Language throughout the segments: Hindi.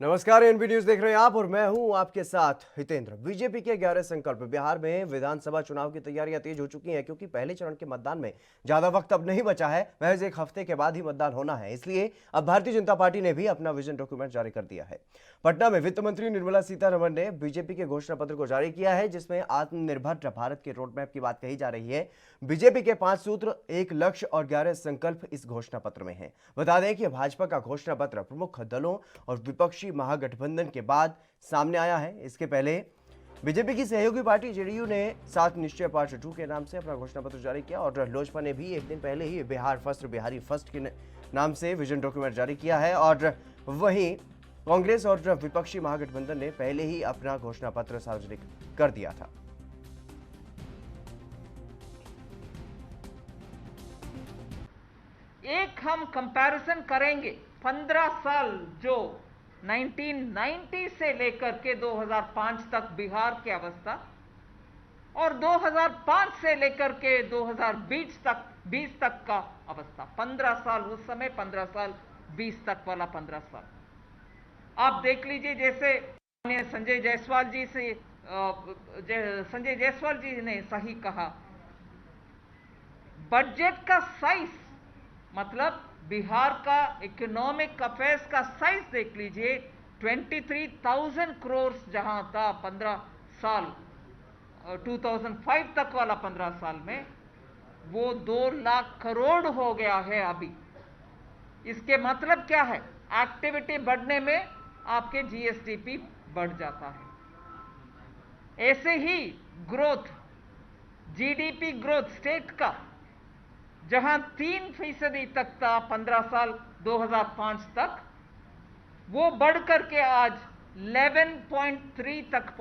नमस्कार, एनबी न्यूज देख रहे हैं आप और मैं हूं आपके साथ हितेंद्र। बीजेपी के 11 संकल्प। बिहार में विधानसभा चुनाव की तैयारियां तेज हो चुकी हैं क्योंकि पहले चरण के मतदान में ज्यादा वक्त अब नहीं बचा है। महज एक हफ्ते के बाद ही मतदान होना है, इसलिए अब भारतीय जनता पार्टी ने भी अपना विजन डॉक्यूमेंट जारी कर दिया है। पटना में वित्त मंत्री निर्मला सीतारमण ने बीजेपी के घोषणा पत्र को जारी किया है, जिसमें आत्मनिर्भर भारत के रोडमैप की बात कही जा रही है। बीजेपी के 5 सूत्र, 1 लक्ष्य और 11 संकल्प इस घोषणा पत्र में है। बता दें कि भाजपा का घोषणा पत्र प्रमुख दलों और विपक्षी महागठबंधन के बाद सामने आया है। इसके पहले बीजेपी की सहयोगी पार्टी जेडीयू ने 7 निश्चय पार्ट 2 के नाम से अपना घोषणा पत्र जारी किया और लोजपा ने भी एक दिन पहले ही बिहार फर्स्ट, बिहारी फर्स्ट के नाम से विजन डॉक्यूमेंट जारी किया है। और वहीं कांग्रेस और विपक्षी महागठबंधन ने पहले ही अपना घोषणा पत्र सार्वजनिक कर दिया था। एक हम कंपैरिजन करेंगे 15 साल जो 1990 से लेकर के 2005 तक बिहार की अवस्था और 2005 से लेकर के 2020 तक का अवस्था। 15 साल उस समय, 15 साल 20 तक वाला 15 साल आप देख लीजिए। जैसे संजय जायसवाल जी ने सही कहा, बजट का साइज मतलब बिहार का इकोनॉमिक अफेयर्स का साइज देख लीजिए। 23,000 करोड़ जहां था 15 साल 2005 तक वाला 15 साल में, वो 2 लाख करोड़ हो गया है अभी। इसके मतलब क्या है? एक्टिविटी बढ़ने में आपके जीएसडीपी बढ़ जाता है। ऐसे ही ग्रोथ, जीडीपी ग्रोथ स्टेट का जहां 3% तक था 15 साल 2005 तक, वो बढ़कर के आज 11.3 तक।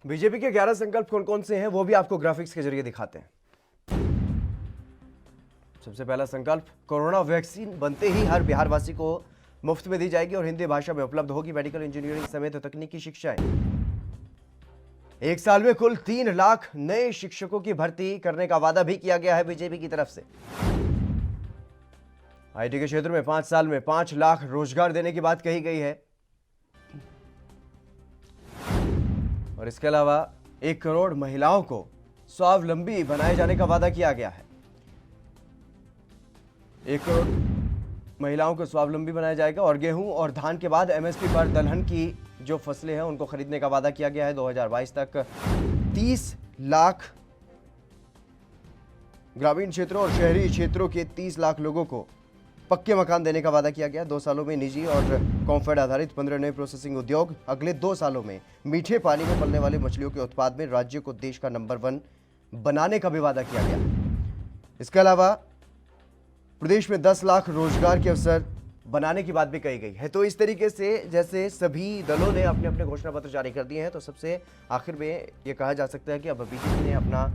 बीजेपी के 11 संकल्प कौन कौन से हैं वो भी आपको ग्राफिक्स के जरिए दिखाते हैं। सबसे पहला संकल्प, कोरोना वैक्सीन बनते ही हर बिहारवासी को मुफ्त में दी जाएगी और हिंदी भाषा में उपलब्ध होगी। मेडिकल इंजीनियरिंग समेत तकनीकी शिक्षाएं। 1 साल में कुल 3 लाख नए शिक्षकों की भर्ती करने का वादा भी किया गया है बीजेपी की तरफ से। आईटी के क्षेत्र में 5 साल में 5 लाख रोजगार देने की बात कही गई है और इसके अलावा 1 करोड़ महिलाओं को स्वावलंबी बनाए जाने का वादा किया गया है। 1 करोड़ महिलाओं को स्वावलंबी बनाया जाएगा और गेहूं और धान के बाद एमएसपी पर दलहन की जो फसलें हैं उनको खरीदने का वादा किया गया है। 2022 तक 30 लाख ग्रामीण क्षेत्रों और शहरी क्षेत्रों के 30 लाख लोगों को पक्के मकान देने का वादा किया गया। 2 सालों में निजी और कॉम्फेड आधारित 15 नए प्रोसेसिंग उद्योग। अगले 2 सालों में मीठे पानी में पलने वाले मछलियों के उत्पाद में राज्य को देश का नंबर 1 बनाने का भी वादा किया गया। इसके अलावा प्रदेश में 10 लाख रोजगार के अवसर बनाने की बात भी कही गई है। तो इस तरीके से जैसे सभी दलों ने अपने अपने घोषणा पत्र जारी कर दिए हैं, तो सबसे आखिर में ये कहा जा सकता है कि अब बीजेपी ने अपना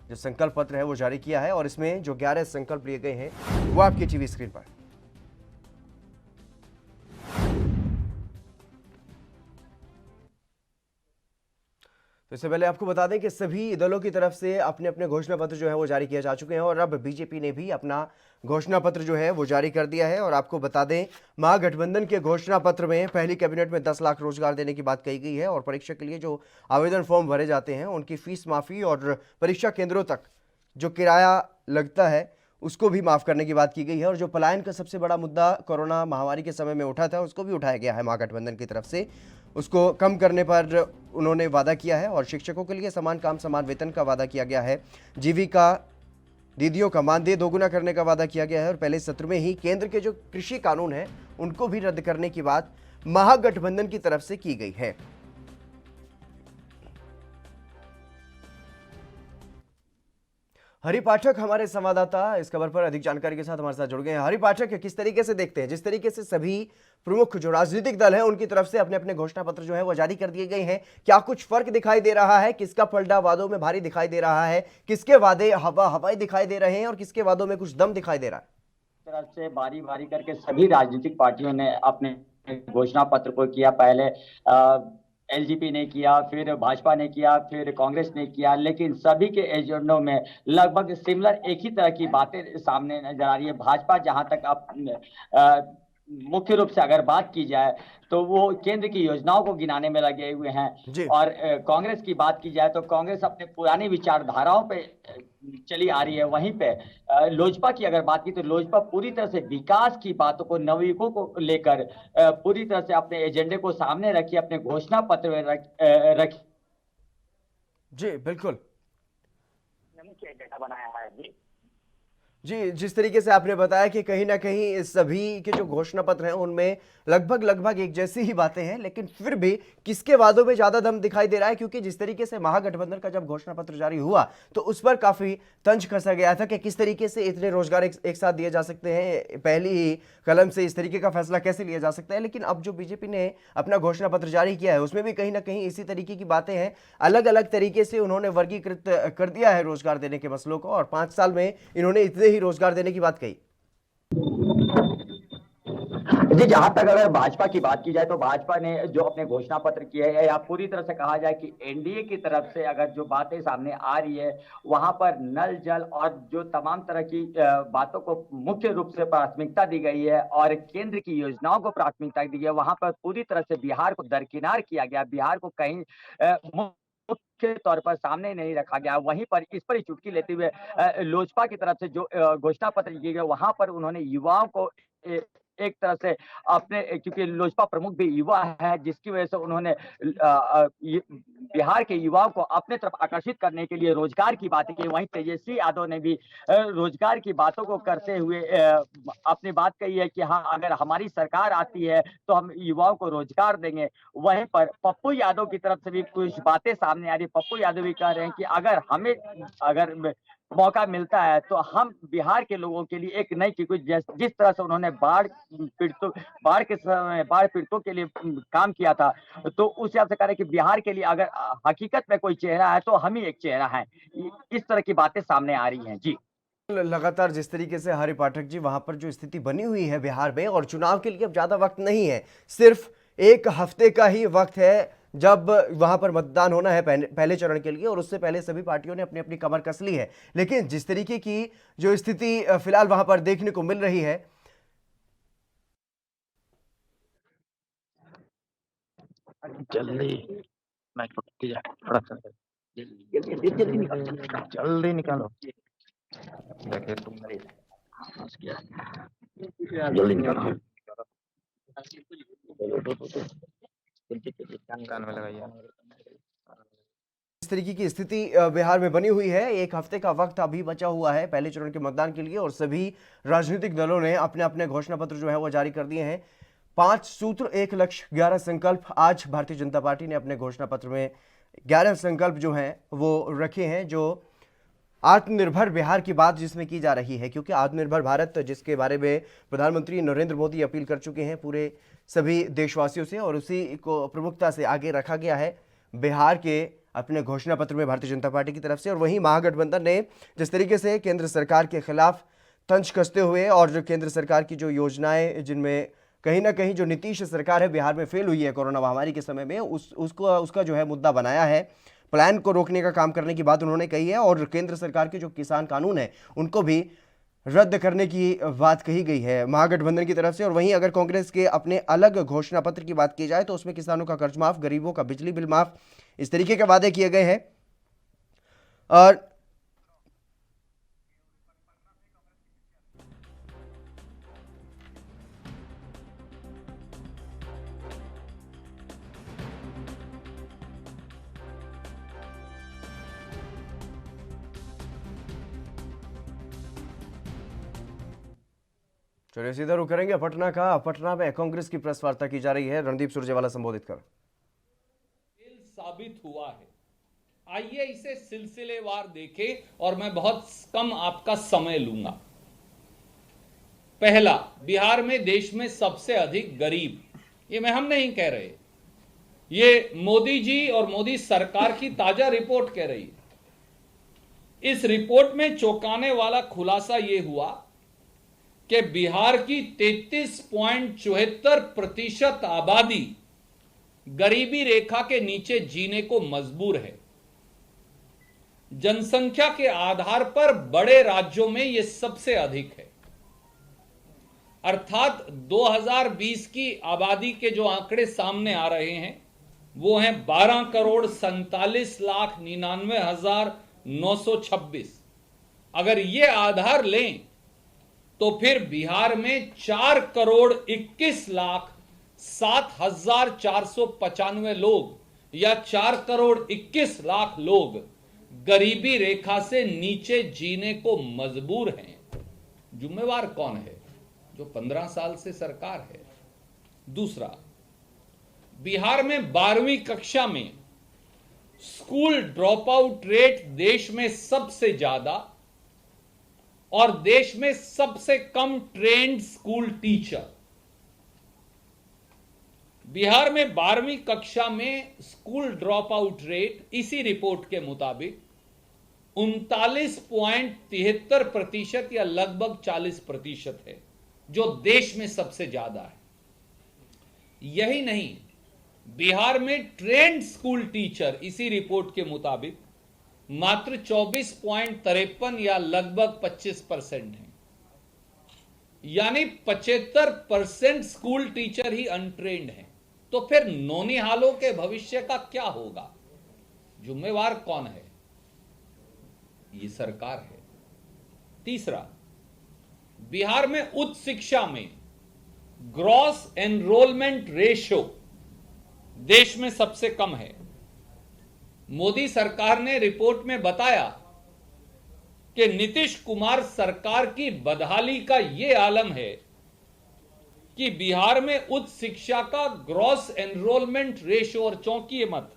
जो संकल्प पत्र है वो जारी किया है और इसमें जो 11 संकल्प लिए गए हैं वो आपकी टीवी स्क्रीन पर। तो इससे पहले आपको बता दें कि सभी दलों की तरफ से अपने अपने घोषणा पत्र जो है वो जारी किए जा चुके हैं और अब बीजेपी ने भी अपना घोषणा पत्र जो है वो जारी कर दिया है। और आपको बता दें, महागठबंधन के घोषणा पत्र में पहली कैबिनेट में 10 लाख रोजगार देने की बात कही गई है और परीक्षा के लिए जो आवेदन फॉर्म भरे जाते हैं उनकी फीस माफी और परीक्षा केंद्रों तक जो किराया लगता है उसको भी माफ करने की बात की गई है। और जो पलायन का सबसे बड़ा मुद्दा कोरोना महामारी के समय में उठा था उसको भी उठाया गया है महागठबंधन की तरफ से, उसको कम करने पर उन्होंने वादा किया है। और शिक्षकों के लिए समान काम समान वेतन का वादा किया गया है। जीविका दीदियों का मानदेय दोगुना करने का वादा किया गया है और पहले सत्र में ही केंद्र के जो कृषि कानून हैं उनको भी रद्द करने की बात महागठबंधन की तरफ से की गई है। हरि पाठक हमारे संवाददाता इस खबर पर अधिक जानकारी के साथ हमारे साथ जुड़ गए हैं। हरि पाठक, किस तरीके से देखते हैं जिस तरीके से सभी प्रमुख जो राजनीतिक दल हैं उनकी तरफ से अपने अपने घोषणा पत्र जो है वो जारी कर दिए गए हैं, क्या कुछ फर्क दिखाई दे रहा है? किसका पलड़ा वादों में भारी दिखाई दे रहा है? किसके वादे हवाई दिखाई दे रहे हैं और किसके वादों में कुछ दम दिखाई दे रहा है? तरफ से बारी बारी करके सभी राजनीतिक पार्टियों ने अपने घोषणा पत्र को किया। पहले एलजेपी ने किया, फिर भाजपा ने किया, फिर कांग्रेस ने किया, लेकिन सभी के एजेंडों में लगभग सिमिलर एक ही तरह की बातें सामने नजर आ रही है। भाजपा जहां तक मुख्य रूप से अगर बात की जाए तो वो केंद्र की योजनाओं को गिनाने में लगे हुए हैं। जी और कांग्रेस की बात की जाए तो कांग्रेस अपने पुरानी विचारधाराओं पे चली आ रही है। वहीं पे लोजपा की अगर बात की तो लोजपा पूरी तरह से विकास की बातों को, नवयुगों को लेकर पूरी तरह से अपने एजेंडे को सामने रखी, अपने घोषणा पत्र में रखी जी बिल्कुल मुख्य एजेंडा बनाया है। जी जी। जिस तरीके से आपने बताया कि कहीं ना कहीं इस सभी के जो घोषणा पत्र हैं उनमें लगभग लगभग एक जैसी ही बातें हैं, लेकिन फिर भी किसके वादों में ज्यादा दम दिखाई दे रहा है, क्योंकि जिस तरीके से महागठबंधन का जब घोषणा पत्र जारी हुआ तो उस पर काफी तंज कसा गया था कि किस तरीके से इतने रोजगार एक साथ दिए जा सकते हैं, पहली ही कलम से इस तरीके का फैसला कैसे लिया जा सकता है। लेकिन अब जो बीजेपी ने अपना घोषणा पत्र जारी किया है उसमें भी कहीं ना कहीं इसी तरीके की बातें हैं। अलग अलग तरीके से उन्होंने वर्गीकृत कर दिया है रोजगार देने के मसलों को, और 5 साल में इन्होंने इतने ही रोजगार देने की बात कही। जी, जहां तक अगर भाजपा की बात की जाए तो भाजपा ने जो अपने घोषणा पत्र किए हैं, या पूरी तरह से कहा जाए कि एनडीए की तरफ से अगर जो बातें सामने आ रही है वहां पर नल जल और जो तमाम तरह की बातों को मुख्य रूप से प्राथमिकता दी गई है और केंद्र की योजनाओं को प्राथमिकता दी गई है, वहां पर पूरी तरह से बिहार को दरकिनार किया गया, बिहार को कहीं मुख्य तौर पर सामने नहीं रखा गया। वहीं पर इस पर ही चुटकी लेते हुए लोजपा की तरफ से जो घोषणा पत्र किए गए वहां पर उन्होंने युवाओं को एक तरह से अपने, क्योंकि लोजपा प्रमुख भी युवा है, जिसकी वजह से उन्होंने बिहार के युवाओं को अपने तरफ आकर्षित करने के लिए रोजगार की बात की। वहीं तेजस्वी यादव ने भी रोजगार की बातों को करते हुए अपनी बात कही है कि हाँ, अगर हमारी सरकार आती है तो हम युवाओं को रोजगार देंगे। वहीं पर पप्पू यादव की तरफ से भी कुछ बातें सामने आ रही। पप्पू यादव भी कह रहे हैं कि अगर मौका मिलता है तो हम बिहार के लोगों के लिए एक नई चीज, जिस तरह से उन्होंने बाढ़ के समय बाढ़ पीड़ितों के लिए काम किया था, तो उस हिसाब से कह रहे हैं कि बिहार के लिए अगर हकीकत में कोई चेहरा है तो हम ही एक चेहरा है। इस तरह की बातें सामने आ रही हैं। जी लगातार जिस तरीके से हरि पाठक जी वहां पर जो स्थिति बनी हुई है बिहार में, और चुनाव के लिए अब ज्यादा वक्त नहीं है, सिर्फ 1 हफ्ते का ही वक्त है जब वहां पर मतदान होना है पहले चरण के लिए, और उससे पहले सभी पार्टियों ने अपनी अपनी कमर कस ली है। लेकिन जिस तरीके की जो स्थिति फिलहाल वहां पर देखने को मिल रही है, जल्दी मैं छुट्टी जा थोड़ा सा जल्दी निकालो, जल्दी निकालो। देखिए तुम जल्दी निकालो, कान में लगाइए। इस तरीके की स्थिति बिहार में बनी हुई है। 1 हफ्ते का वक्त अभी बचा हुआ है पहले चरण के मतदान के लिए, और सभी राजनीतिक दलों ने अपने अपने घोषणा पत्र जो है वो जारी कर दिए हैं। 5 सूत्र 1 लक्ष्य 11 संकल्प। आज भारतीय जनता पार्टी ने अपने घोषणा पत्र में 11 संकल्प जो हैं वो रखे हैं, जो आत्मनिर्भर बिहार की बात जिसमें की जा रही है, क्योंकि आत्मनिर्भर भारत जिसके बारे में प्रधानमंत्री नरेंद्र मोदी अपील कर चुके हैं पूरे सभी देशवासियों से, और उसी को प्रमुखता से आगे रखा गया है बिहार के अपने घोषणा पत्र में भारतीय जनता पार्टी की तरफ से। और वहीं महागठबंधन ने जिस तरीके से केंद्र सरकार के खिलाफ तंज कसते हुए, और जो केंद्र सरकार की जो योजनाएं जिनमें कहीं ना कहीं जो नीतीश सरकार है बिहार में फेल हुई है कोरोना महामारी के समय में, उसका जो है मुद्दा बनाया है, प्लान को रोकने का काम करने की बात उन्होंने कही है, और केंद्र सरकार के जो किसान कानून है उनको भी रद्द करने की बात कही गई है महागठबंधन की तरफ से। और वहीं अगर कांग्रेस के अपने अलग घोषणा पत्र की बात की जाए तो उसमें किसानों का कर्ज माफ, गरीबों का बिजली बिल माफ, इस तरीके के वादे किए गए हैं। और चलिए सीधा रुख करेंगे पटना का। पटना में कांग्रेस की प्रेस वार्ता की जा रही है, रणदीप सुरजेवाला संबोधित कर। साबित हुआ है, आइए इसे सिलसिलेवार देखें और मैं बहुत कम आपका समय लूंगा। पहला, बिहार में देश में सबसे अधिक गरीब, ये मैं हम नहीं कह रहे, ये मोदी जी और मोदी सरकार की ताजा रिपोर्ट कह रही है। इस रिपोर्ट में चौंकाने वाला खुलासा यह हुआ कि बिहार की 33.74% आबादी गरीबी रेखा के नीचे जीने को मजबूर है। जनसंख्या के आधार पर बड़े राज्यों में यह सबसे अधिक है। अर्थात 2020 की आबादी के जो आंकड़े सामने आ रहे हैं वो हैं 12,47,99,926। अगर ये आधार लें तो फिर बिहार में 4,21,07,495 लोग या 4,21,00,000 लोग गरीबी रेखा से नीचे जीने को मजबूर हैं। जिम्मेवार कौन है? जो 15 साल से सरकार है। दूसरा, बिहार में 12वीं कक्षा में स्कूल ड्रॉप आउट रेट देश में सबसे ज्यादा और देश में सबसे कम ट्रेंड स्कूल टीचर। बिहार में 12वीं कक्षा में स्कूल ड्रॉप आउट रेट इसी रिपोर्ट के मुताबिक 39.73% या लगभग 40% है, जो देश में सबसे ज्यादा है। यही नहीं, बिहार में ट्रेंड स्कूल टीचर इसी रिपोर्ट के मुताबिक मात्र 24.53 या लगभग 25% है, यानी 75% स्कूल टीचर ही अनट्रेंड हैं। तो फिर नौनिहालों के भविष्य का क्या होगा? जिम्मेवार कौन है? ये सरकार है। तीसरा, बिहार में उच्च शिक्षा में ग्रॉस एनरोलमेंट रेशियो देश में सबसे कम है। मोदी सरकार ने रिपोर्ट में बताया कि नीतीश कुमार सरकार की बदहाली का यह आलम है कि बिहार में उच्च शिक्षा का ग्रॉस एनरोलमेंट रेशियो, और चौंकिए मत,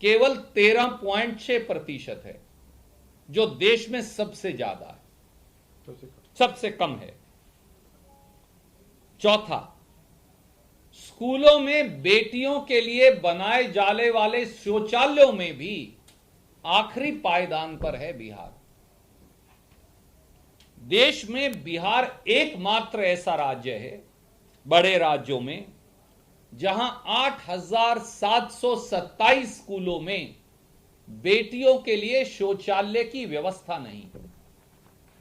केवल 13.6% है, जो देश में सबसे ज्यादा है, सबसे कम है। चौथा, स्कूलों में बेटियों के लिए बनाए जाने वाले शौचालयों में भी आखिरी पायदान पर है बिहार। देश में बिहार एकमात्र ऐसा राज्य है बड़े राज्यों में जहां 8,727 स्कूलों में बेटियों के लिए शौचालय की व्यवस्था नहीं।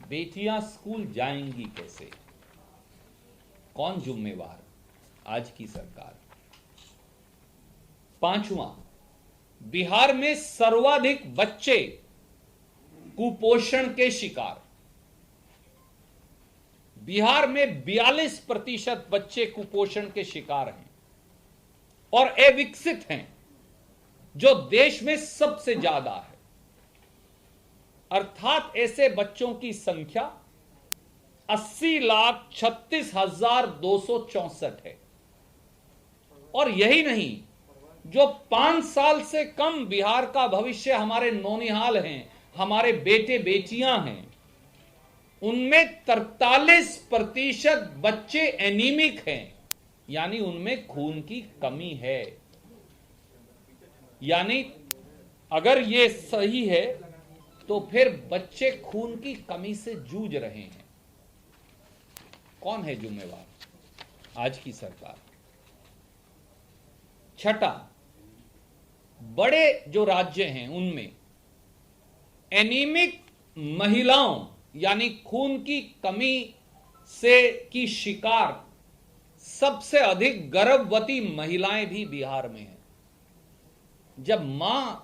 बेटियां स्कूल जाएंगी कैसे? कौन जिम्मेवार? आज की सरकार। पांचवा, बिहार में सर्वाधिक बच्चे कुपोषण के शिकार। बिहार में 42% बच्चे कुपोषण के शिकार हैं और अविकसित हैं, जो देश में सबसे ज्यादा है। अर्थात ऐसे बच्चों की संख्या 80,36,264 है। और यही नहीं, जो 5 साल से कम बिहार का भविष्य हमारे नौनिहाल हैं, हमारे बेटे बेटियां हैं, उनमें 43% बच्चे एनीमिक हैं, यानी उनमें खून की कमी है। यानी अगर ये सही है तो फिर बच्चे खून की कमी से जूझ रहे हैं। कौन है जिम्मेवार? आज की सरकार। छठा, बड़े जो राज्य हैं उनमें एनीमिक महिलाओं यानी खून की कमी से की शिकार सबसे अधिक गर्भवती महिलाएं भी बिहार में हैं। जब मां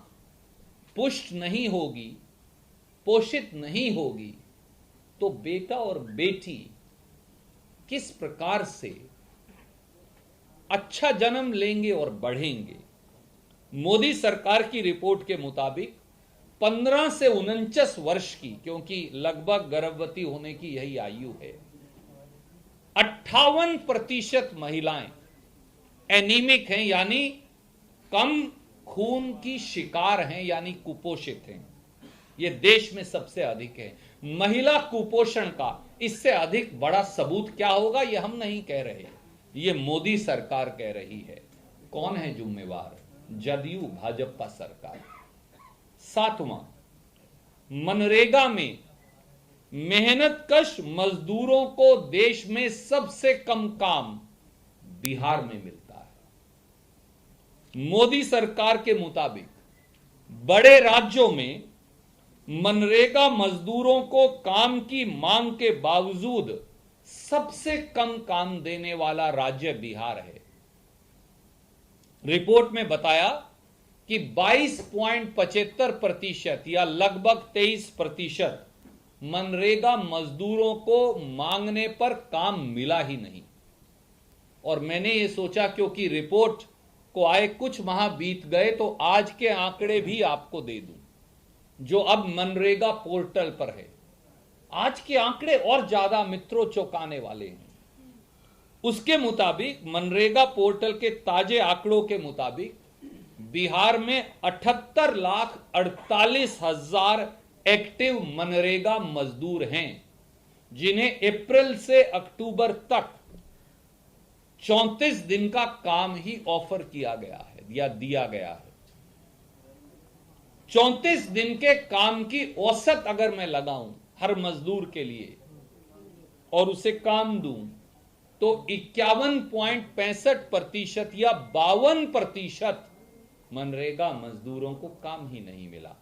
पुष्ट नहीं होगी, पोषित नहीं होगी, तो बेटा और बेटी किस प्रकार से अच्छा जन्म लेंगे और बढ़ेंगे? मोदी सरकार की रिपोर्ट के मुताबिक 15 से 49 वर्ष की, क्योंकि लगभग गर्भवती होने की यही आयु है, 58% महिलाएं एनीमिक हैं, यानी कम खून की शिकार हैं, यानी कुपोषित हैं। यह देश में सबसे अधिक है। महिला कुपोषण का इससे अधिक बड़ा सबूत क्या होगा? यह हम नहीं कह रहे, यह मोदी सरकार कह रही है। कौन है जिम्मेवार? जदयू भाजपा सरकार। सातवां, मनरेगा में मेहनतकश मजदूरों को देश में सबसे कम काम बिहार में मिलता है। मोदी सरकार के मुताबिक बड़े राज्यों में मनरेगा मजदूरों को काम की मांग के बावजूद सबसे कम काम देने वाला राज्य बिहार है। रिपोर्ट में बताया कि 22.75% या लगभग 23% मनरेगा मजदूरों को मांगने पर काम मिला ही नहीं। और मैंने ये सोचा क्योंकि रिपोर्ट को आए कुछ माह बीत गए तो आज के आंकड़े भी आपको दे दूं जो अब मनरेगा पोर्टल पर है। आज के आंकड़े और ज्यादा मित्रों चौंकाने वाले हैं। उसके मुताबिक मनरेगा पोर्टल के ताजे आंकड़ों के मुताबिक बिहार में 78,48,000 एक्टिव मनरेगा मजदूर हैं जिन्हें अप्रैल से अक्टूबर तक 34 दिन का काम ही ऑफर किया गया है या दिया गया है। 34 दिन के काम की औसत अगर मैं लगाऊं हर मजदूर के लिए और उसे काम दूं तो 51.65% या 52% मनरेगा मजदूरों को काम ही नहीं मिला।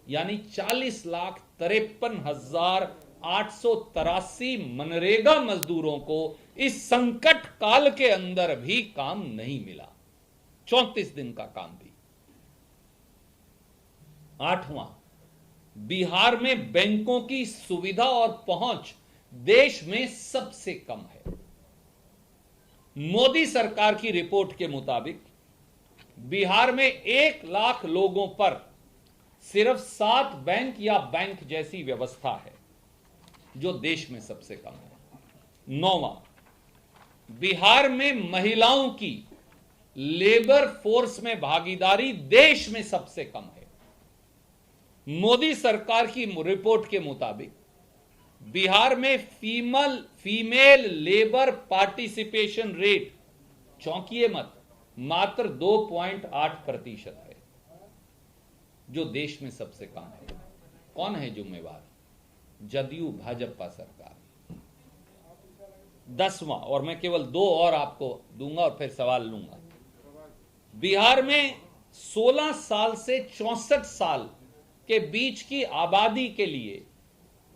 यानी 40,53,883 मनरेगा मजदूरों को इस संकट काल के अंदर भी काम नहीं मिला। 34 दिन का काम भी। 8वां, बिहार में बैंकों की सुविधा और पहुंच देश में सबसे कम है। मोदी सरकार की रिपोर्ट के मुताबिक बिहार में 1 लाख लोगों पर सिर्फ 7 बैंक या बैंक जैसी व्यवस्था है जो देश में सबसे कम है। 9वां, बिहार में महिलाओं की लेबर फोर्स में भागीदारी देश में सबसे कम है। मोदी सरकार की रिपोर्ट के मुताबिक बिहार में फीमेल लेबर पार्टिसिपेशन रेट, चौंकिए मत, मात्र 2.8% है जो देश में सबसे कम है। कौन है जिम्मेवार? जदयू भाजपा सरकार। 10वां, और मैं केवल 2 और आपको दूंगा और फिर सवाल लूंगा। बिहार में 16 साल से 64 साल के बीच की आबादी के लिए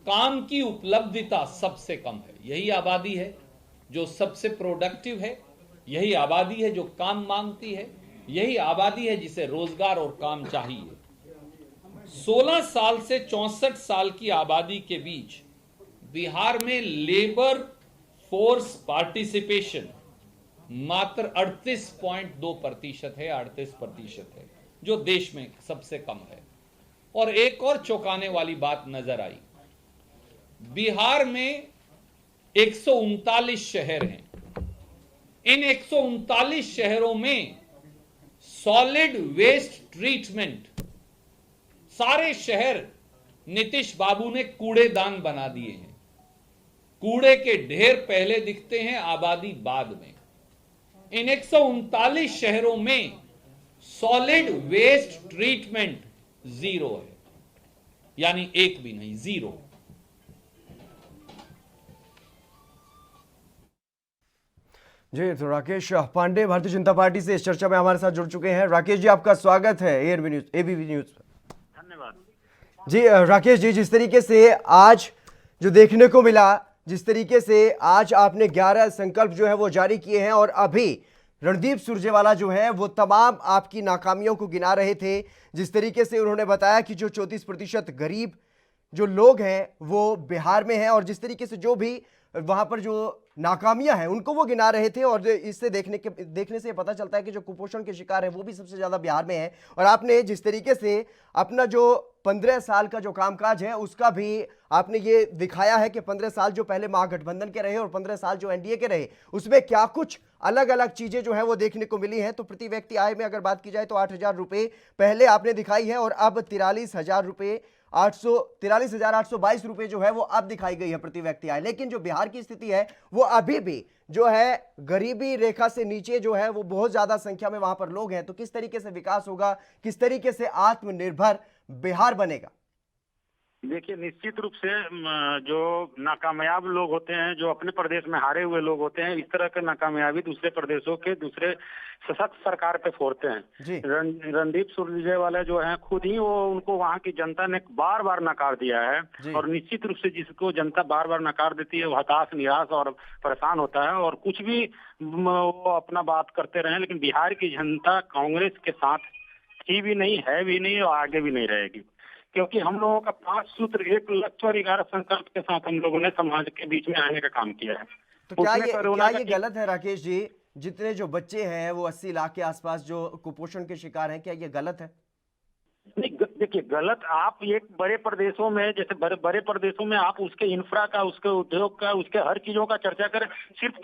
काम की उपलब्धता सबसे कम है। यही आबादी है जो सबसे प्रोडक्टिव है, यही आबादी है जो काम मांगती है, यही आबादी है जिसे रोजगार और काम चाहिए। 16 साल से 64 साल की आबादी के बीच बिहार में लेबर फोर्स पार्टिसिपेशन मात्र 38.2% है, 38% है जो देश में सबसे कम है। और एक और चौंकाने वाली बात नजर आई। बिहार में 139 शहर हैं। इन 139 शहरों में सॉलिड वेस्ट ट्रीटमेंट, सारे शहर नीतीश बाबू ने कूड़ेदान बना दिए हैं। कूड़े के ढेर पहले दिखते हैं, आबादी बाद में। इन 139 शहरों में सॉलिड वेस्ट ट्रीटमेंट 0 है, यानी एक भी नहीं, 0। जी, तो राकेश पांडे भारतीय जनता पार्टी से इस चर्चा में हमारे साथ जुड़ चुके हैं। राकेश जी, आपका स्वागत है एबीपी न्यूज पर। धन्यवाद जी राकेश जी, जिस तरीके से आज जो देखने को मिला, जिस तरीके से आज आपने 11 संकल्प जो है वो जारी किए हैं और अभी रणदीप सुरजेवाला जो है वो तमाम आपकी नाकामियों को गिना रहे थे। जिस तरीके से उन्होंने बताया कि जो 34% गरीब जो लोग हैं वो बिहार में हैं और जिस तरीके से जो भी वहां पर जो नाकामियां हैं उनको वो गिना रहे थे। और इससे देखने से पता चलता है कि जो कुपोषण के शिकार है वो भी सबसे ज्यादा बिहार में है। और आपने जिस तरीके से अपना जो 15 साल का जो कामकाज है उसका भी आपने ये दिखाया है कि 15 साल जो पहले महागठबंधन के रहे और 15 साल जो एनडीए के रहे उसमें क्या कुछ अलग अलग चीजें जो है वो देखने को मिली हैं। तो प्रति व्यक्ति आय में अगर बात की जाए तो 8,000 रुपये पहले आपने दिखाई है और अब 43,000 रुपये 43,822 रुपये जो है वो अब दिखाई गई है प्रति व्यक्ति आय। लेकिन जो बिहार की स्थिति है वो अभी भी जो है गरीबी रेखा से नीचे जो है वो बहुत ज्यादा संख्या में वहां पर लोग हैं। तो किस तरीके से विकास होगा, किस तरीके से आत्मनिर्भर बिहार बनेगा? देखिए, निश्चित रूप से जो नाकामयाब लोग होते हैं, जो अपने प्रदेश में हारे हुए लोग होते हैं, इस तरह के नाकामयाबी दूसरे प्रदेशों के दूसरे सशक्त सरकार पे फोड़ते हैं। जी रणदीप सुरजेवाला जो है, खुद ही वो उनको वहाँ की जनता ने बार बार नकार दिया है। जी। और निश्चित रूप से जिसको जनता बार बार नकार देती है वो हताश, निराश और परेशान होता है, और कुछ भी वो अपना बात करते रहे, लेकिन बिहार की जनता कांग्रेस के साथ थी भी नहीं, है भी नहीं और आगे भी नहीं रहेगी। क्योंकि हम लोगों का 5 सूत्र, 1 लक्ष्य और 11 संकल्प के साथ हम लोगों ने समाज के बीच में आने का काम किया है। तो क्या उसमें ये कोरोना का गलत है राकेश जी, जितने जो बच्चे हैं वो 80 लाख के आसपास जो कुपोषण के शिकार हैं, क्या ये गलत है? नहीं, देखिए, गलत आप एक बड़े प्रदेशों में, जैसे बड़े प्रदेशों में आप उसके इंफ्रा का, उसके उद्योग का, उसके हर चीजों का चर्चा करें, सिर्फ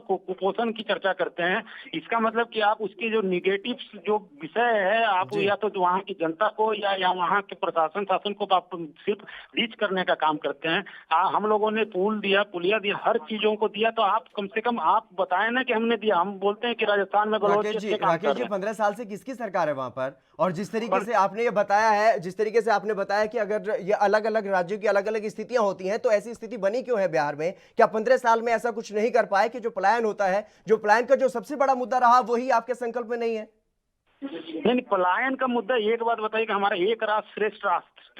कुपोषण की चर्चा करते हैं। इसका मतलब कि आप उसके जो निगेटिव जो विषय है, आप या तो वहाँ की जनता को या वहाँ के प्रशासन शासन को आप सिर्फ रीच करने का काम करते हैं। हम लोगों ने पुल दिया, पुलिया दिया, हर चीजों को दिया, तो आप कम से कम आप बताएं ना कि हमने दिया। हम बोलते हैं कि राजस्थान में राकेश जी 15 साल से किसकी सरकार है वहां पर? और जिस तरीके से आपने ये बताया है, जिस तरीके से आपने बताया कि अगर ये अलग अलग राज्यों की अलग अलग स्थितियां होती हैं, तो ऐसी स्थिति बनी क्यों है बिहार में? क्या 15 साल में ऐसा कुछ नहीं कर पाए कि जो पलायन होता है, जो पलायन का जो सबसे बड़ा मुद्दा रहा, वही आपके संकल्प में नहीं है? नहीं, पलायन का मुद्दा, एक बात बताइए कि हमारा एक राष्ट्र श्रेष्ठ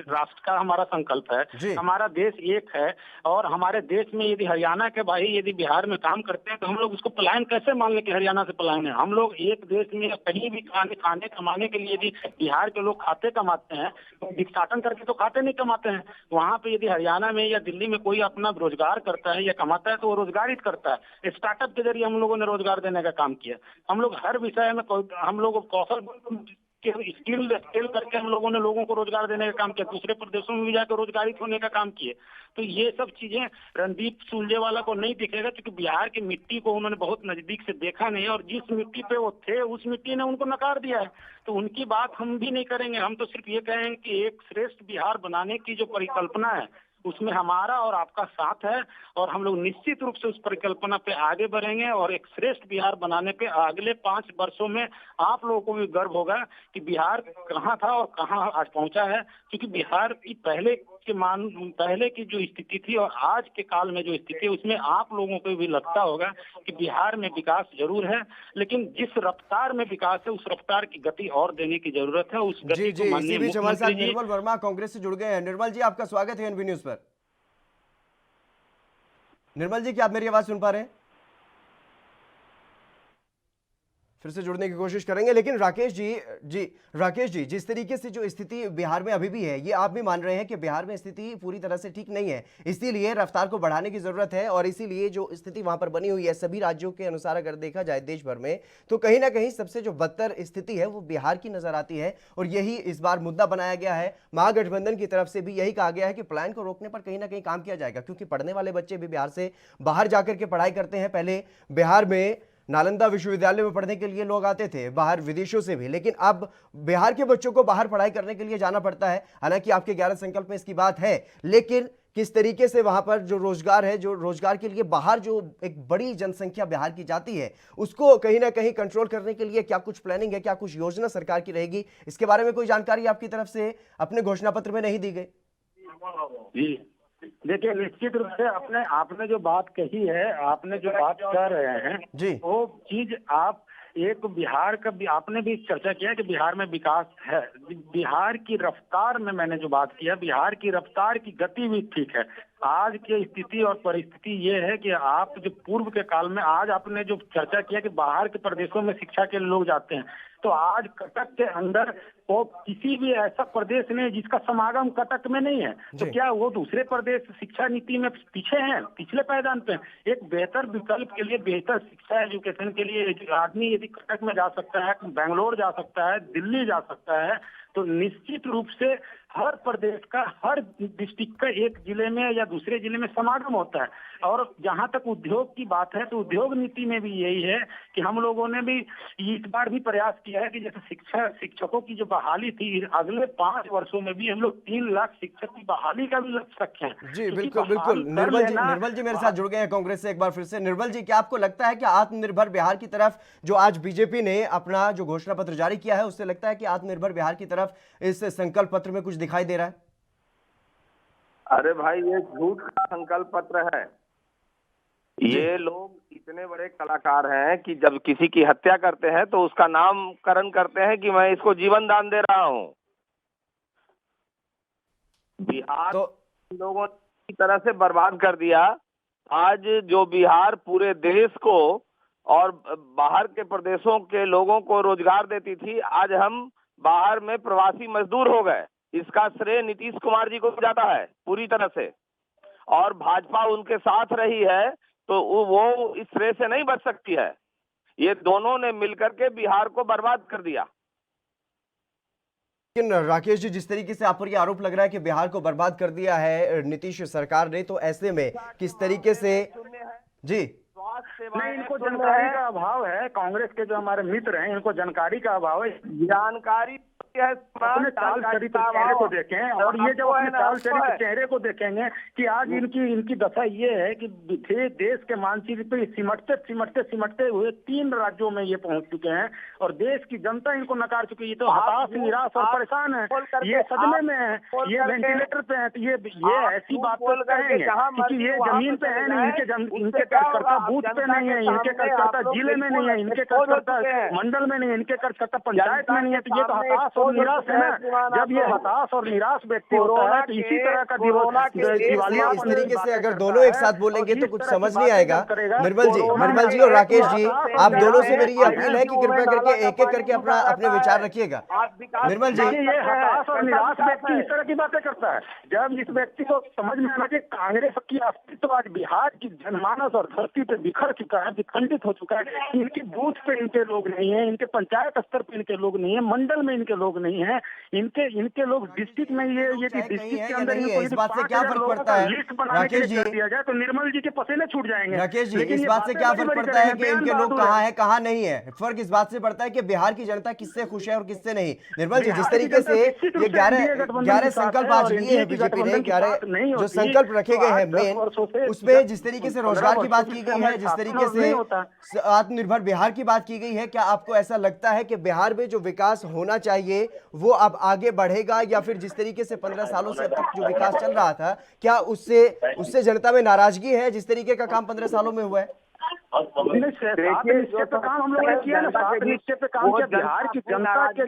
राष्ट्र का हमारा संकल्प है। हमारा देश एक है, और हमारे देश में यदि हरियाणा के भाई यदि बिहार में काम करते हैं, तो हम लोग उसको पलायन कैसे मान लें कि हरियाणा से पलायन है? हम लोग एक देश में कहीं भी खाने कमाने के लिए यदि बिहार के लोग खाते कमाते हैं, तो भिक्षाटन करके तो खाते नहीं कमाते हैं। वहाँ पे यदि हरियाणा में या दिल्ली में कोई अपना रोजगार करता है या कमाता है, तो वो रोजगारित करता है। स्टार्टअप के जरिए हम लोगों ने रोजगार देने का काम किया। हम लोग हर विषय में हम लोग कौशल स्किल करके हम लोगों ने लोगों को रोजगार देने का काम किया। दूसरे प्रदेशों में भी जाकर रोजगारित होने का काम किए। तो ये सब चीजें रणदीप सुरजेवाला को नहीं दिखेगा, क्योंकि बिहार की मिट्टी को उन्होंने बहुत नजदीक से देखा नहीं, और जिस मिट्टी पे वो थे उस मिट्टी ने उनको नकार दिया है। तो उनकी बात हम भी नहीं करेंगे। हम तो सिर्फ ये कहेंगे कि एक श्रेष्ठ बिहार बनाने की जो परिकल्पना है, उसमें हमारा और आपका साथ है, और हम लोग निश्चित रूप से उस परिकल्पना पे आगे बढ़ेंगे, और एक श्रेष्ठ बिहार बनाने पे अगले 5 वर्षों में आप लोगों को भी गर्व होगा कि बिहार कहाँ था और कहाँ आज पहुंचा है। क्योंकि बिहार की पहले की जो स्थिति थी और आज के काल में जो स्थिति है, उसमें आप लोगों को भी लगता होगा कि बिहार में विकास जरूर है, लेकिन जिस रफ्तार में विकास है, उस रफ्तार की गति और देने की जरूरत है। उस गति जी को जी, माननीय इसी बीच हमारे साथ मुख्यमंत्री जी, निर्मल वर्मा कांग्रेस से जुड़ गए हैं। निर्मल जी, आपका स्वागत है एनबी न्यूज पर। निर्मल जी, क्या आप मेरी आवाज सुन पा रहे हैं? फिर से जुड़ने की कोशिश करेंगे। लेकिन राकेश जी, जिस तरीके से जो स्थिति बिहार में अभी भी है, ये आप भी मान रहे हैं कि बिहार में स्थिति पूरी तरह से ठीक नहीं है, इसीलिए रफ्तार को बढ़ाने की जरूरत है, और इसीलिए जो स्थिति वहां पर बनी हुई है सभी राज्यों के अनुसार अगर देखा जाए देश भर में, तो कहीं ना कहीं सबसे जो बदतर स्थिति है वो बिहार की नजर आती है। और यही इस बार मुद्दा बनाया गया है। महागठबंधन की तरफ से भी यही कहा गया है कि पलायन को रोकने पर कहीं ना कहीं काम किया जाएगा, क्योंकि पढ़ने वाले बच्चे भी बिहार से बाहर जाकर के पढ़ाई करते हैं। पहले बिहार में नालंदा विश्वविद्यालय में पढ़ने के लिए लोग आते थे बाहर विदेशों से भी, लेकिन अब बिहार के बच्चों को बाहर पढ़ाई करने के लिए जाना पड़ता है। हालांकि आपके 11 संकल्प में इसकी बात है, लेकिन किस तरीके से वहां पर जो रोजगार है, जो रोजगार के लिए बाहर जो एक बड़ी जनसंख्या बिहार की जाती है, उसको कहीं ना कहीं कंट्रोल करने के लिए क्या कुछ प्लानिंग है, क्या कुछ योजना सरकार की रहेगी? इसके बारे में कोई जानकारी आपकी तरफ से अपने घोषणा पत्र में नहीं दी गई? जी देखिए, निश्चित रूप से आपने जो बात कही है, आपने जो बात कर रहे हैं जी, वो चीज आप एक बिहार का भी आपने भी चर्चा किया कि बिहार में विकास है। बिहार की रफ्तार में मैंने जो बात किया, बिहार की रफ्तार की गति भी ठीक है। आज की स्थिति और परिस्थिति ये है कि आप जो पूर्व के काल में, आज आपने जो चर्चा किया कि बाहर के प्रदेशों में शिक्षा के लोग जाते हैं, तो आज कटक के अंदर वो किसी भी ऐसा प्रदेश नहीं जिसका समागम कटक में नहीं है। तो क्या वो दूसरे प्रदेश शिक्षा नीति में पीछे हैं, पिछले पायदान पे? एक बेहतर विकल्प के लिए, बेहतर शिक्षा एजुकेशन के लिए आदमी यदि कटक में जा सकता है, बेंगलोर जा सकता है, दिल्ली जा सकता है, तो निश्चित रूप से हर प्रदेश का, हर डिस्ट्रिक्ट का एक जिले में या दूसरे जिले में समागम होता है। और जहां तक उद्योग की बात है, तो उद्योग नीति में भी यही है कि हम लोगों ने भी इस बार भी प्रयास किया है कि जैसे शिक्षकों की जो बहाली थी, अगले 5 वर्षों में भी हम लोग 3 लाख शिक्षक की बहाली का भी लक्ष्य रखे हैं। जी बिल्कुल बिल्कुल। निर्मल जी मेरे साथ जुड़ गए हैं कांग्रेस से एक बार फिर से। निर्मल जी, क्या आपको लगता है कि आत्मनिर्भर बिहार की तरफ जो आज बीजेपी ने अपना जो घोषणा पत्र जारी किया है, उससे लगता है कि आत्मनिर्भर बिहार की तरफ इस संकल्प पत्र में कुछ दिखाई दे रहा है? अरे भाई ये झूठ का संकल्प पत्र है। ये लोग इतने बड़े कलाकार हैं कि जब किसी की हत्या करते हैं तो उसका नामकरण करते हैं कि मैं इसको जीवन दान दे रहा हूँ। बिहार तो लोगों ने इस तरह से बर्बाद कर दिया। आज जो बिहार पूरे देश को और बाहर के प्रदेशों के लोगों को रोजगार देती थी, आज हम बाहर में प्रवासी मजदूर हो गए। इसका श्रेय नीतीश कुमार जी को जाता है पूरी तरह से, और भाजपा उनके साथ रही है तो वो इस श्रेय से नहीं बच सकती है। ये दोनों ने मिलकर के बिहार को बर्बाद कर दिया। लेकिन राकेश जी, जिस तरीके से आप पर ये आरोप लग रहा है कि बिहार को बर्बाद कर दिया है नीतीश सरकार ने, तो ऐसे में किस तरीके से जी नहीं, इनको जानकारी का अभाव है। कांग्रेस के जो हमारे मित्र हैं इनको जानकारी का अभाव है। जानकारी अपने चाल चरित्र चेहरे को देखें, और ये जब अपने चाल चरित्र चेहरे को देखेंगे कि आज इनकी दशा ये है कि देश के मानचित्र पे सिमटते सिमटते सिमटते हुए 3 राज्यों में ये पहुंच चुके हैं और देश की जनता इनको नकार चुकी है। ये तो हताश, निराश और परेशान है, ये सदमे में है, ये वेंटिलेटर पे है। तो ये ऐसी बात कहेंगे क्योंकि ये जमीन पे है नहीं, इनके कार्यकर्ता बूथ पे नहीं है, इनके कार्यकर्ता जिले में नहीं है, इनके कार्यकर्ता मंडल में नहीं है, इनके कार्यकर्ता पंचायत में नहीं है। तो ये तो हताश और निराश है ना। जब ये हताश और निराश व्यक्ति होता है तो इसी तरह का दिवालिया इस तरीके से अगर दोनों एक साथ बोलेंगे तो कुछ समझ नहीं आएगा। निर्मल जी और राकेश जी, आप दोनों से मेरी ये अपील है कि कृपया करके एक एक करके अपने विचार रखिएगा। निर्मल जी, ये हताश और निराश व्यक्ति इस तरह की बातें करता है। जब इस व्यक्ति को समझ में आना कि कांग्रेस की अस्तित्व आज बिहार की जनमानस और धरती पे बिखर चुका है, विखंडित हो चुका है। इनके बूथ पे इनके लोग नहीं है, इनके पंचायत स्तर पे इनके लोग नहीं है, मंडल में इनके लोग नहीं है, इनके लोग डिस्ट्रिक्ट में ये डिस्ट्रिक्ट के अंदर इस बात से क्या फर्क पड़ता है राकेश जी? दिया जाए तो निर्मल जी के पसीने छूट जाएंगे। राकेश जी, इस बात से क्या फर्क पड़ता है कि इनके लोग कहाँ है कहाँ नहीं है? फर्क इस बात से पड़ता है कि बिहार की जनता किससे खुश है और किससे नहीं। निर्मल जी, जिस तरीके से ये 11 संकल्प आज लिए हैं बीजेपी ने, 11 जो संकल्प रखे गए हैं मेन, उसमें जिस तरीके से रोजगार की बात की गई है, जिस तरीके से आत्मनिर्भर बिहार की बात की गई है, क्या आपको ऐसा लगता है कि बिहार में जो विकास होना चाहिए वो अब आगे बढ़ेगा, या फिर जिस तरीके से 15 सालों से अब तक जो विकास चल रहा था, क्या उससे जनता में नाराजगी है जिस तरीके का काम 15 सालों में हुआ है? निश्चय पे काम हम लोगों ने किया ना, 7 निश्चय पे काम किया। बिहार की जनता के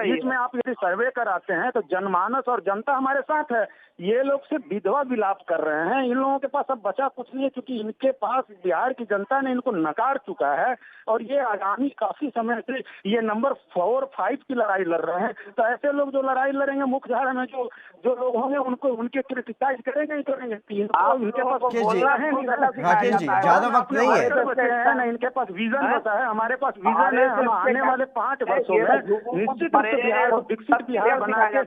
बीच में आप यदि सर्वे कराते हैं तो जनमानस और जनता हमारे साथ है। ये लोग सिर्फ विधवा विलाप कर रहे हैं। इन लोगों के पास अब बचा कुछ नहीं है, क्योंकि इनके पास बिहार की जनता ने इनको नकार चुका है और ये आगामी काफी समय से ये नंबर 4-5 की लड़ाई लड़ रहे हैं। तो ऐसे लोग जो लड़ाई लड़ेंगे मुख्यधारा में जो लोग होंगे उनको उनके क्रिटिसाइज करेंगे ही करेंगे। इनके पास बोलना है राकेश जी, ज्यादा वक्त नहीं है ना, इनके पास विजन बचा है। हमारे पास विजन है। हम आने वाले 5 वर्षों में निश्चित रूप से बिहार को विकसित बिहार बना के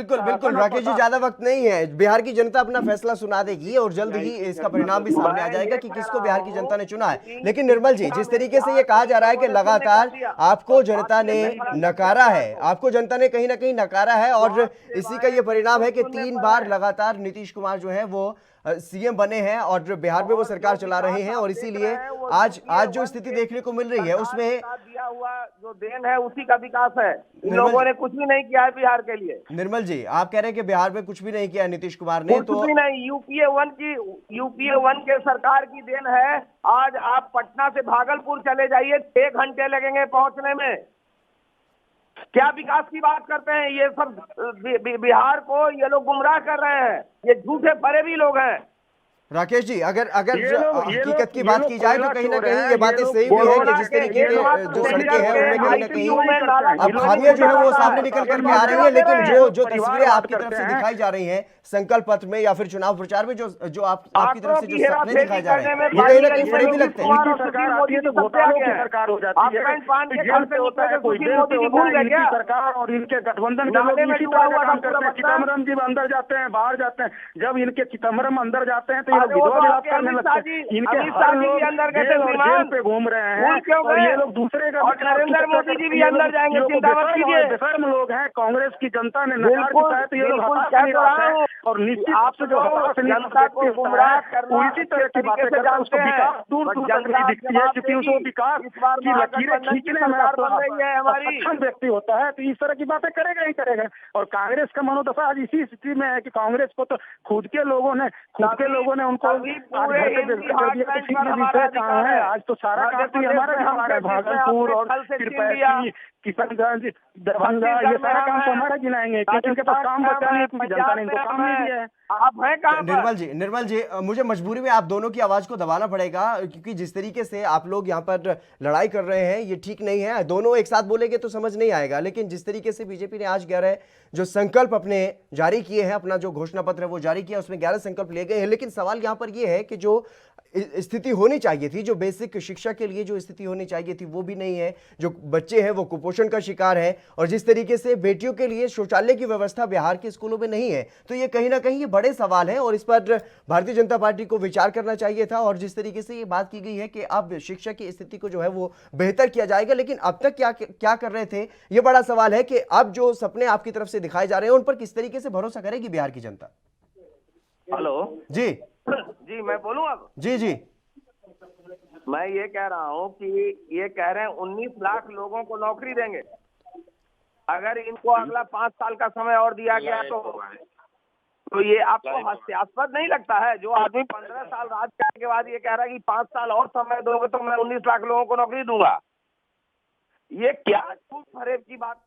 बिल्कुल राकेश जी, ज्यादा वक्त नहीं है। बिहार की जनता अपना फैसला सुना देगी और जल्द ही इसका परिणाम भी सामने आ जाएगा कि किसको बिहार की जनता ने चुना है। लेकिन निर्मल जी, जिस तरीके से ये कहा जा रहा है कि लगातार आपको जनता ने नकारा है, आपको जनता ने कहीं ना कहीं नकारा है, और इसी का ये परिणाम है कि 3 बार लगातार नीतीश कुमार जो है वो सीएम बने हैं और बिहार में वो सरकार चला रहे हैं, और इसीलिए आज जो स्थिति देखने को मिल रही है उसमें दिया हुआ जो देन है उसी का विकास है। इन लोगों ने कुछ भी नहीं किया है बिहार के लिए। निर्मल जी, आप कह रहे हैं कि बिहार में कुछ भी नहीं किया नीतीश कुमार ने, तो कुछ भी नहीं। यूपीए 1 के सरकार की देन है। आज आप पटना से भागलपुर चले जाइए, 6 घंटे लगेंगे पहुंचने में। क्या विकास की बात करते हैं? ये सब बिहार को ये लोग गुमराह कर रहे हैं। ये झूठे फरेबी लोग हैं। राकेश जी, अगर हकीकत की बात की जाए तो कहीं ना कहीं ये बातें सही भी है कि जिस तरीके के जो सड़कें हैं उनमें कहीं ना कहीं अब खामियां जो है वो सामने निकल करके आ रही है। लेकिन जो तस्वीरें आपकी तरफ से दिखाई जा रही हैं संकल्प पत्र में या फिर चुनाव प्रचार में, जो आपकी तरफ से जो सपने दिखाए जा रहे हैं, वो कहीं ना कहीं फर्जी भी लगते हैं। सरकार और इनके गठबंधन के लोग इसी तरह का काम करते हैं। चिदम्बरम जी अंदर जाते हैं, बाहर जाते हैं। जब इनके चिदम्बरम अंदर जाते हैं तो ये लोग विधवा विलाप करने लगते हैं। इनके हर लोग जेल पे घूम रहे हैं और ये लोग दूसरे का नरेंद्र मोदी जी भी अंदर जाएंगे। बेशर्म लोग हैं। कांग्रेस की जनता ने नकार दिया है तो ये लोग हताश निराश हैं और निश्चित आप जो जनता को गुमराह करना उल्टी तरह की बातें करते हैं, उसको विकास दूर दूर तक नहीं दिखती है, क्योंकि उसको विकास की लकीरें खींचने में सक्षम व्यक्ति होता है, तो इस तरह की बातें करेगा ही करेगा। और कांग्रेस का मनोदशा आज इसी स्थिति में है कि कांग्रेस को तो खुद के लोगों ने उनको आज घर पे कर दिया, तो फिर विषय कहाँ है? आज तो सारा काम हमारा है, भागलपुर और फिर किशनगंज, दरभंगा, ये सारा काम तो हमारा गिनाएंगे, क्योंकि इनके पास काम बचा नहीं है, क्योंकि जनता ने इनको काम नहीं दिया है। आप हैं कहाँ पर? निर्मल जी मुझे मजबूरी में आप दोनों की आवाज को दबाना पड़ेगा, क्योंकि जिस तरीके से आप लोग यहाँ पर लड़ाई कर रहे हैं ये ठीक नहीं है। दोनों एक साथ बोलेंगे तो समझ नहीं आएगा, लेकिन जिस तरीके से बीजेपी ने आज 11 जो संकल्प अपने जारी किए हैं, अपना जो घोषणा पत्र है वो जारी किया, उसमें 11 संकल्प लिए गए हैं, लेकिन सवाल यहाँ पर ये है कि जो स्थिति होनी चाहिए थी, जो बेसिक शिक्षा के लिए जो स्थिति होनी चाहिए थी वो भी नहीं है। जो बच्चे हैं वो कुपोषण का शिकार है, और जिस तरीके से बेटियों के लिए शौचालय की व्यवस्था बिहार के स्कूलों में नहीं है, तो ये कहीं ना कहीं ये बड़े सवाल हैं और इस पर भारतीय जनता पार्टी को विचार करना चाहिए था। और जिस तरीके से ये बात की गई है कि अब शिक्षा की स्थिति को जो है वो बेहतर किया जाएगा, लेकिन अब तक क्या कर रहे थे, ये बड़ा सवाल है कि अब जो सपने आपकी तरफ से दिखाए जा रहे हैं उन पर किस तरीके से भरोसा करेगी बिहार की जनता। हेलो जी जी, मैं बोलूं अब? जी मैं ये कह रहा हूं कि ये कह रहे हैं 19 लाख लोगों को नौकरी देंगे। अगर इनको अगला 5 साल का समय और दिया गया तो ये आपको हास्यास्पद नहीं लगता है? जो आदमी 15 साल राज करने के बाद ये कह रहा है कि 5 साल और समय दोगे तो मैं 19 लाख लोगों को नौकरी दूंगा, ये क्या झूठ फरेब की बात।